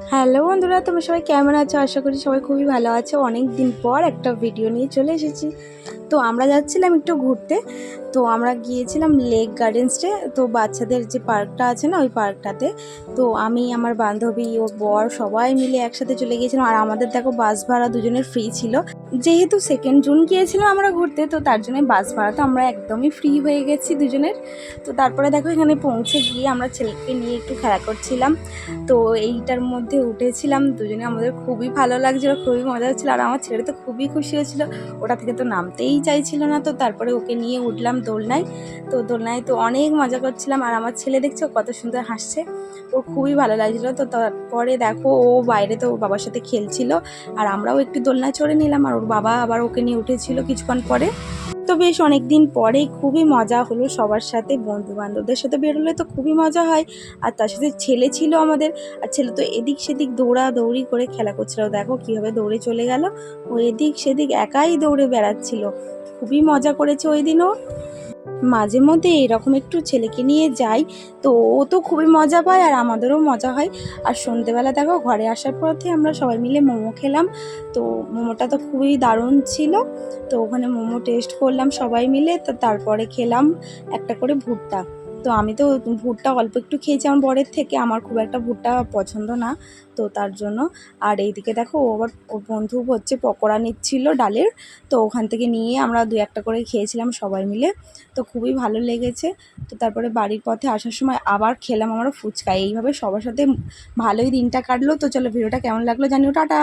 Hello বন্ধুরা, তোমরা সবাই কেমন আছো? আশা করি সবাই খুবই ভালো আছো। অনেক দিন পর একটা ভিডিও নিয়ে চলে এসেছি। তো আমরা যাচ্ছিলাম একটু ঘুরতে। তো আমরা গিয়েছিলাম লেক গার্ডেন্সে। তো বাচ্চাদের যে পার্কটা আছে না, ওই পার্কটাতে। তো আমি, আমার বান্ধবী, ওর বর সবাই মিলে একসাথে চলে গিয়েছিলাম। আর আমাদের দেখো বাস ভাড়া দুজনের ফ্রি ছিল। যেহেতু 2nd জুন গিয়েছিলাম আমরা ঘুরতে, তো তার জন্য বাস ভাড়া তো আমরা একদমই ফ্রি হয়ে গেছি দুজনের। তো তারপরে দেখো এখানে পৌঁছে গিয়ে আমরা ছেলেকে নিয়ে একটু খেলা করছিলাম। তো এইটার মধ্যে উঠেছিলাম দুজনে, আমাদের খুবই ভালো লাগছিলো, খুবই মজা হচ্ছিলো। আর আমার ছেলে তো খুবই খুশি হয়েছিল, ওটা থেকে তো নামতেই চাইছিল না। তো তারপরে ওকে নিয়ে উঠলাম দোলনায়। তো দোলনায় তো অনেক মজা করছিলাম। আর আমার ছেলে দেখছো কত সুন্দর হাসছে, ওর খুবই ভালো লাগছিলো। তো তারপরে দেখো ও বাইরে তো ওর বাবার সাথে খেলছিল, আর আমরাও একটু দোলনায় চড়ে নিলাম। আর ওর বাবা আবার ওকে নিয়ে উঠেছিল কিছুক্ষণ পরে। তো বেশ অনেক দিন পরেই খুবই মজা হলো সবার সাথে। বন্ধু বান্ধবদের সাথে বেরোলে তো খুবই মজা হয়। আর তার সাথে ছেলে ছিল আমাদের, আর ছেলে তো এদিক সেদিক দৌড়াদৌড়ি করে খেলা করছিল। দেখো কীভাবে দৌড়ে চলে গেল, ও এদিক সেদিক একাই দৌড়ে বেড়াচ্ছিল। খুবই মজা করেছে ওই দিনও। মাঝে মধ্যে এরকম একটু ছেলেকে নিয়ে যাই, তো ও তো খুবই মজা পায় আর আমাদেরও মজা হয়। আর সন্ধেবেলা দেখো ঘরে আসার পথে আমরা সবাই মিলে মোমো খেলাম। তো মোমোটা তো খুবই দারুণ ছিল। তো ওখানে মোমো টেস্ট করলাম সবাই মিলে। তো তারপরে খেলাম একটা করে ভুট্টা। তো আমি তো ভুট্টা অল্প একটু খেয়েছি আমার বরের থেকে, আমার খুব একটা ভুট্টা পছন্দ না, তো তার জন্য। আর এইদিকে দেখো ও আবার ওর বন্ধু হচ্ছে পকোড়া নিচ্ছিল ডালের। তো ওখান থেকে নিয়ে আমরা 2-1টা করে খেয়েছিলাম সবাই মিলে। তো খুবই ভালো লেগেছে। তো তারপরে বাড়ির পথে আসার সময় আবার খেলাম আমরা ফুচকা। এইভাবে সবার সাথে ভালোই দিনটা কাটলো। তো চলো, ভিডিওটা কেমন লাগলো জানিও। টাটা।